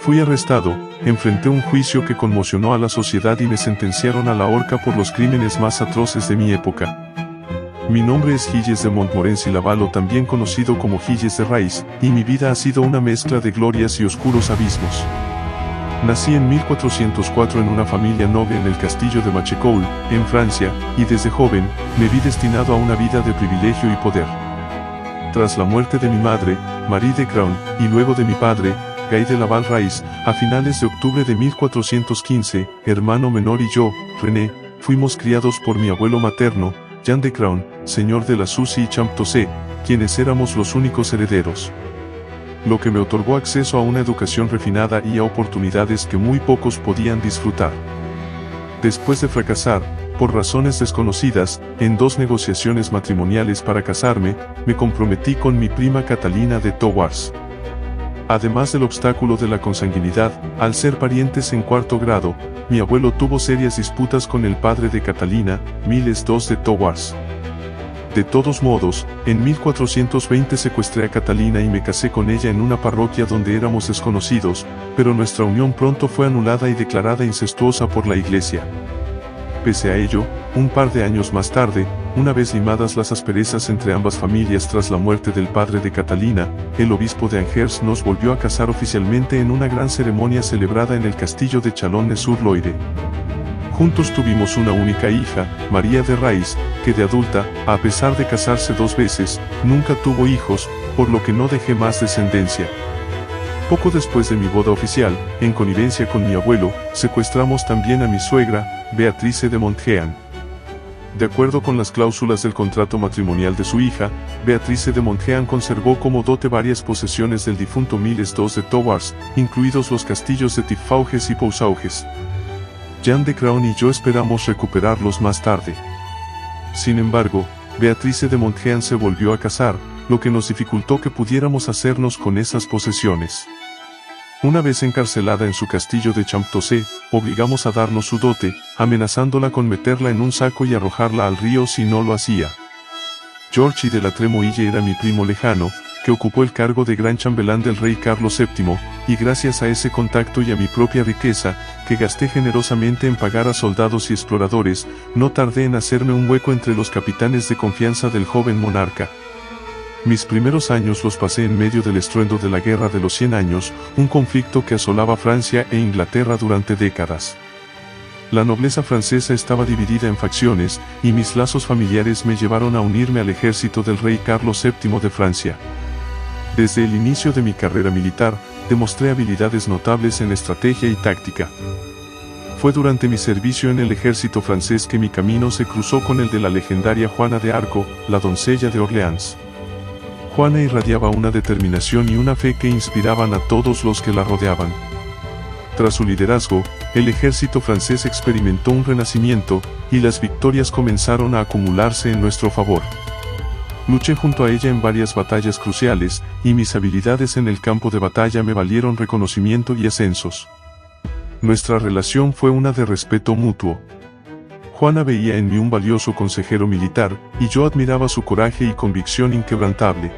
Fui arrestado, enfrenté un juicio que conmocionó a la sociedad y me sentenciaron a la horca por los crímenes más atroces de mi época. Mi nombre es Gilles de Montmorency-Laval, o también conocido como Gilles de Rais, y mi vida ha sido una mezcla de glorias y oscuros abismos. Nací en 1404 en una familia noble en el castillo de Machecoul, en Francia, y desde joven, me vi destinado a una vida de privilegio y poder. Tras la muerte de mi madre, Marie de Crown, y luego de mi padre, Guy de Laval-Rais, a finales de octubre de 1415, hermano menor y yo, René, fuimos criados por mi abuelo materno, Jean de Crown, señor de la Sucy y Champtocé, quienes éramos los únicos herederos. Lo que me otorgó acceso a una educación refinada y a oportunidades que muy pocos podían disfrutar. Después de fracasar, por razones desconocidas, en 2 negociaciones matrimoniales para casarme, me comprometí con mi prima Catalina de Thouars. Además del obstáculo de la consanguinidad, al ser parientes en 4º grado, mi abuelo tuvo serias disputas con el padre de Catalina, Miles II de Thouars. De todos modos, en 1420 secuestré a Catalina y me casé con ella en una parroquia donde éramos desconocidos, pero nuestra unión pronto fue anulada y declarada incestuosa por la Iglesia. Pese a ello, un par de años más tarde, una vez limadas las asperezas entre ambas familias tras la muerte del padre de Catalina, el obispo de Angers nos volvió a casar oficialmente en una gran ceremonia celebrada en el castillo de Chalonnes-sur-Loire. Juntos tuvimos una única hija, María de Rais, que de adulta, a pesar de casarse 2 veces, nunca tuvo hijos, por lo que no dejé más descendencia. Poco después de mi boda oficial, en connivencia con mi abuelo, secuestramos también a mi suegra, Beatrice de Montgean. De acuerdo con las cláusulas del contrato matrimonial de su hija, Beatrice de Montgean conservó como dote varias posesiones del difunto Miles II de Thouars, incluidos los castillos de Tiffauges y Pousauges. Jean de Crown y yo esperamos recuperarlos más tarde. Sin embargo, Beatrice de Montgean se volvió a casar, lo que nos dificultó que pudiéramos hacernos con esas posesiones. Una vez encarcelada en su castillo de Champtocé, obligamos a darnos su dote, amenazándola con meterla en un saco y arrojarla al río si no lo hacía. George I de la Tremouille era mi primo lejano, que ocupó el cargo de gran chambelán del rey Carlos VII, y gracias a ese contacto y a mi propia riqueza, que gasté generosamente en pagar a soldados y exploradores, no tardé en hacerme un hueco entre los capitanes de confianza del joven monarca. Mis primeros años los pasé en medio del estruendo de la Guerra de los 100 años, un conflicto que asolaba Francia e Inglaterra durante décadas. La nobleza francesa estaba dividida en facciones, y mis lazos familiares me llevaron a unirme al ejército del rey Carlos VII de Francia. Desde el inicio de mi carrera militar, demostré habilidades notables en estrategia y táctica. Fue durante mi servicio en el ejército francés que mi camino se cruzó con el de la legendaria Juana de Arco, la doncella de Orleans. Juana irradiaba una determinación y una fe que inspiraban a todos los que la rodeaban. Tras su liderazgo, el ejército francés experimentó un renacimiento, y las victorias comenzaron a acumularse en nuestro favor. Luché junto a ella en varias batallas cruciales, y mis habilidades en el campo de batalla me valieron reconocimiento y ascensos. Nuestra relación fue una de respeto mutuo. Juana veía en mí un valioso consejero militar, y yo admiraba su coraje y convicción inquebrantable.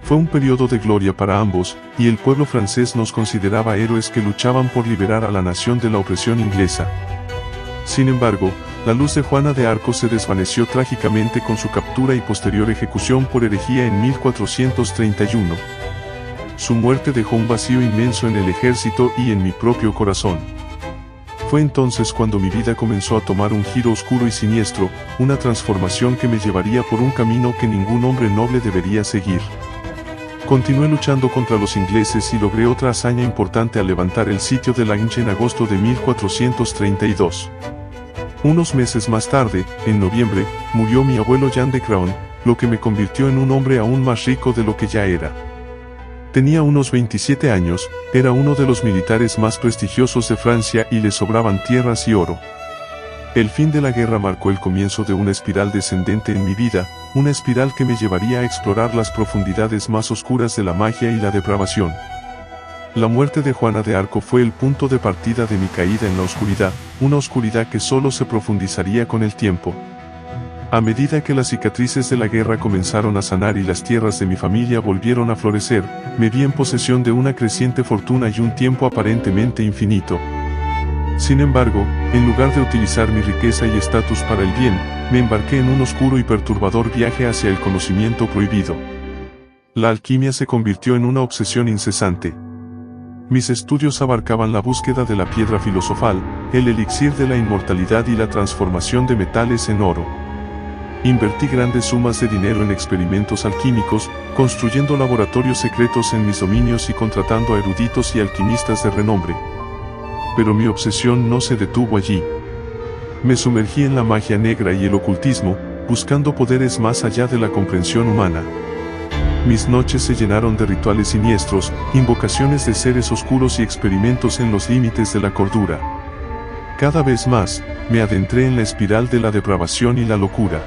Fue un periodo de gloria para ambos, y el pueblo francés nos consideraba héroes que luchaban por liberar a la nación de la opresión inglesa. Sin embargo, la luz de Juana de Arco se desvaneció trágicamente con su captura y posterior ejecución por herejía en 1431. Su muerte dejó un vacío inmenso en el ejército y en mi propio corazón. Fue entonces cuando mi vida comenzó a tomar un giro oscuro y siniestro, una transformación que me llevaría por un camino que ningún hombre noble debería seguir. Continué luchando contra los ingleses y logré otra hazaña importante al levantar el sitio de Lange en agosto de 1432. Unos meses más tarde, en noviembre, murió mi abuelo Jean de Crown, lo que me convirtió en un hombre aún más rico de lo que ya era. Tenía unos 27 años, era uno de los militares más prestigiosos de Francia y le sobraban tierras y oro. El fin de la guerra marcó el comienzo de una espiral descendente en mi vida, una espiral que me llevaría a explorar las profundidades más oscuras de la magia y la depravación. La muerte de Juana de Arco fue el punto de partida de mi caída en la oscuridad, una oscuridad que solo se profundizaría con el tiempo. A medida que las cicatrices de la guerra comenzaron a sanar y las tierras de mi familia volvieron a florecer, me vi en posesión de una creciente fortuna y un tiempo aparentemente infinito. Sin embargo, en lugar de utilizar mi riqueza y estatus para el bien, me embarqué en un oscuro y perturbador viaje hacia el conocimiento prohibido. La alquimia se convirtió en una obsesión incesante. Mis estudios abarcaban la búsqueda de la piedra filosofal, el elixir de la inmortalidad y la transformación de metales en oro. Invertí grandes sumas de dinero en experimentos alquímicos, construyendo laboratorios secretos en mis dominios y contratando a eruditos y alquimistas de renombre. Pero mi obsesión no se detuvo allí. Me sumergí en la magia negra y el ocultismo, buscando poderes más allá de la comprensión humana. Mis noches se llenaron de rituales siniestros, invocaciones de seres oscuros y experimentos en los límites de la cordura. Cada vez más, me adentré en la espiral de la depravación y la locura.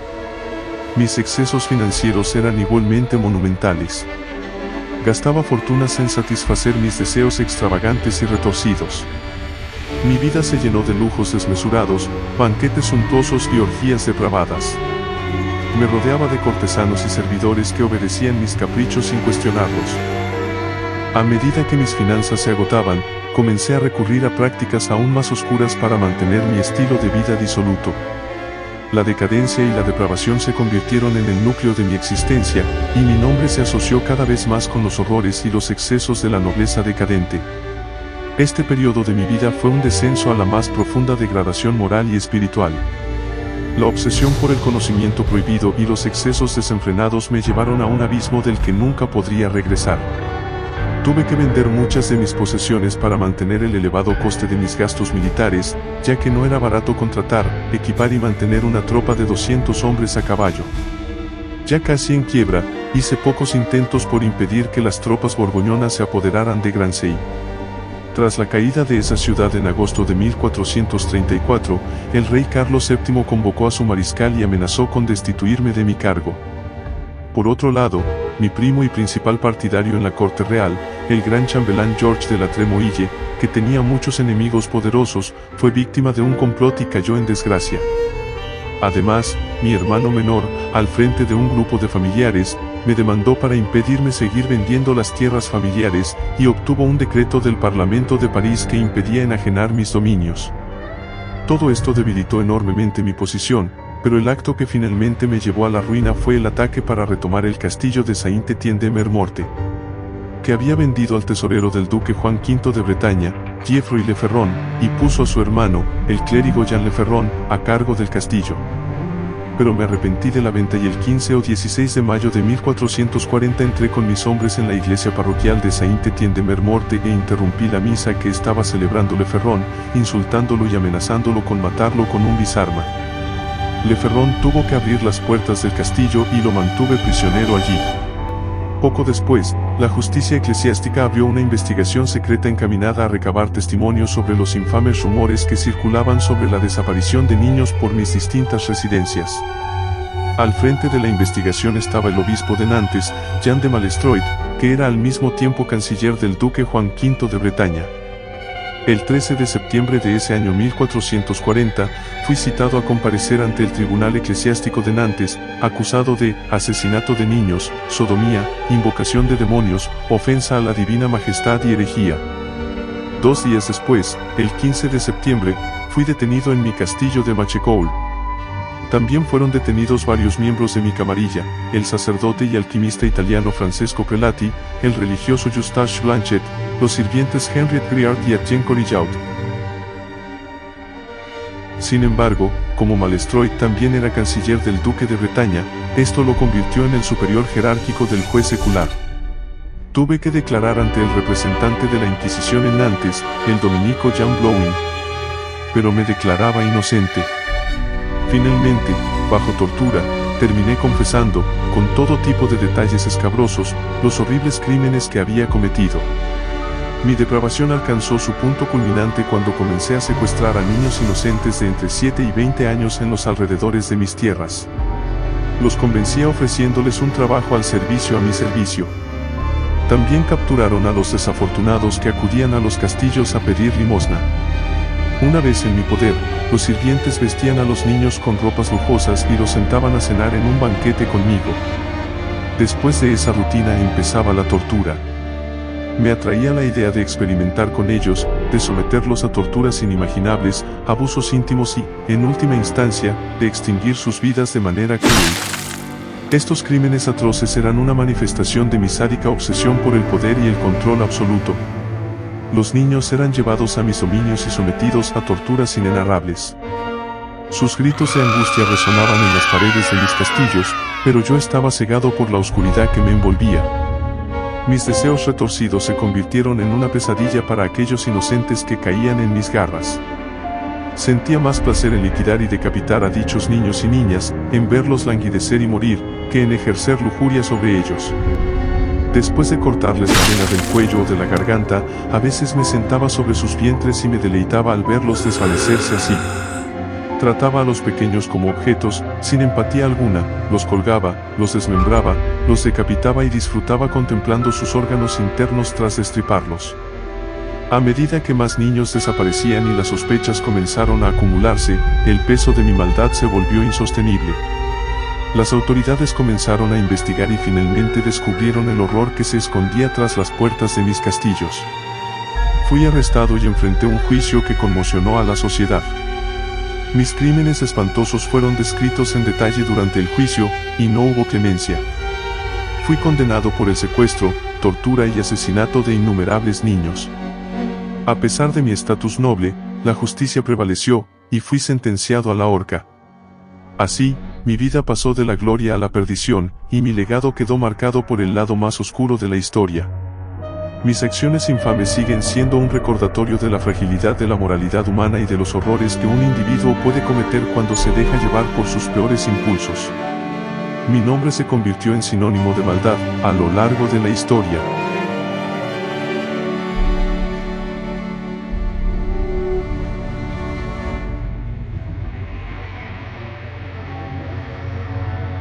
Mis excesos financieros eran igualmente monumentales. Gastaba fortunas en satisfacer mis deseos extravagantes y retorcidos. Mi vida se llenó de lujos desmesurados, banquetes suntuosos y orgías depravadas. Me rodeaba de cortesanos y servidores que obedecían mis caprichos sin cuestionarlos. A medida que mis finanzas se agotaban, comencé a recurrir a prácticas aún más oscuras para mantener mi estilo de vida disoluto. La decadencia y la depravación se convirtieron en el núcleo de mi existencia, y mi nombre se asoció cada vez más con los horrores y los excesos de la nobleza decadente. Este periodo de mi vida fue un descenso a la más profunda degradación moral y espiritual. La obsesión por el conocimiento prohibido y los excesos desenfrenados me llevaron a un abismo del que nunca podría regresar. Tuve que vender muchas de mis posesiones para mantener el elevado coste de mis gastos militares, ya que no era barato contratar, equipar y mantener una tropa de 200 hombres a caballo. Ya casi en quiebra, hice pocos intentos por impedir que las tropas borgoñonas se apoderaran de Grancey. Tras la caída de esa ciudad en agosto de 1434, el rey Carlos VII convocó a su mariscal y amenazó con destituirme de mi cargo. Por otro lado, mi primo y principal partidario en la corte real, el gran chambelán George de la Tremouille, que tenía muchos enemigos poderosos, fue víctima de un complot y cayó en desgracia. Además, mi hermano menor, al frente de un grupo de familiares, me demandó para impedirme seguir vendiendo las tierras familiares, y obtuvo un decreto del Parlamento de París que impedía enajenar mis dominios. Todo esto debilitó enormemente mi posición, pero el acto que finalmente me llevó a la ruina fue el ataque para retomar el castillo de Saint-Étienne-de-Mermorte, que había vendido al tesorero del duque Juan V de Bretaña, Geoffroy Le Ferron, y puso a su hermano, el clérigo Jean Le Ferron, a cargo del castillo. Pero me arrepentí de la venta y el 15 o 16 de mayo de 1440 entré con mis hombres en la iglesia parroquial de Saint-Étienne-de-Mermorte e interrumpí la misa que estaba celebrando Le Ferron, insultándolo y amenazándolo con matarlo con un bisarma. Le Ferron tuvo que abrir las puertas del castillo y lo mantuve prisionero allí. Poco después, la justicia eclesiástica abrió una investigación secreta encaminada a recabar testimonios sobre los infames rumores que circulaban sobre la desaparición de niños por mis distintas residencias. Al frente de la investigación estaba el obispo de Nantes, Jean de Malestroit, que era al mismo tiempo canciller del duque Juan V de Bretaña. El 13 de septiembre de ese año 1440, fui citado a comparecer ante el Tribunal Eclesiástico de Nantes, acusado de asesinato de niños, sodomía, invocación de demonios, ofensa a la divina majestad y herejía. 2 días después, el 15 de septiembre, fui detenido en mi castillo de Machecoul. También fueron detenidos varios miembros de mi camarilla, el sacerdote y alquimista italiano Francesco Prelati, el religioso Eustache Blanchet, los sirvientes Henriette Griard y Etienne Corillaut. Sin embargo, como Malestroit también era canciller del duque de Bretaña, esto lo convirtió en el superior jerárquico del juez secular. Tuve que declarar ante el representante de la Inquisición en Nantes, el dominico Jean Blowin. Pero me declaraba inocente. Finalmente, bajo tortura, terminé confesando, con todo tipo de detalles escabrosos, los horribles crímenes que había cometido. Mi depravación alcanzó su punto culminante cuando comencé a secuestrar a niños inocentes de entre 7 y 20 años en los alrededores de mis tierras. Los convencía ofreciéndoles un trabajo al servicio a mi servicio. También capturaron a los desafortunados que acudían a los castillos a pedir limosna. Una vez en mi poder, los sirvientes vestían a los niños con ropas lujosas y los sentaban a cenar en un banquete conmigo. Después de esa rutina empezaba la tortura. Me atraía la idea de experimentar con ellos, de someterlos a torturas inimaginables, abusos íntimos y, en última instancia, de extinguir sus vidas de manera cruel. Estos crímenes atroces eran una manifestación de mi sádica obsesión por el poder y el control absoluto. Los niños eran llevados a mis dominios y sometidos a torturas inenarrables. Sus gritos de angustia resonaban en las paredes de mis castillos, pero yo estaba cegado por la oscuridad que me envolvía. Mis deseos retorcidos se convirtieron en una pesadilla para aquellos inocentes que caían en mis garras. Sentía más placer en liquidar y decapitar a dichos niños y niñas, en verlos languidecer y morir, que en ejercer lujuria sobre ellos. Después de cortarles la vena del cuello o de la garganta, a veces me sentaba sobre sus vientres y me deleitaba al verlos desvanecerse así. Trataba a los pequeños como objetos, sin empatía alguna, los colgaba, los desmembraba, los decapitaba y disfrutaba contemplando sus órganos internos tras destriparlos. A medida que más niños desaparecían y las sospechas comenzaron a acumularse, el peso de mi maldad se volvió insostenible. Las autoridades comenzaron a investigar y finalmente descubrieron el horror que se escondía tras las puertas de mis castillos. Fui arrestado y enfrenté un juicio que conmocionó a la sociedad. Mis crímenes espantosos fueron descritos en detalle durante el juicio, y no hubo clemencia. Fui condenado por el secuestro, tortura y asesinato de innumerables niños. A pesar de mi estatus noble, la justicia prevaleció, y fui sentenciado a la horca. Así, mi vida pasó de la gloria a la perdición, y mi legado quedó marcado por el lado más oscuro de la historia. Mis acciones infames siguen siendo un recordatorio de la fragilidad de la moralidad humana y de los horrores que un individuo puede cometer cuando se deja llevar por sus peores impulsos. Mi nombre se convirtió en sinónimo de maldad, a lo largo de la historia.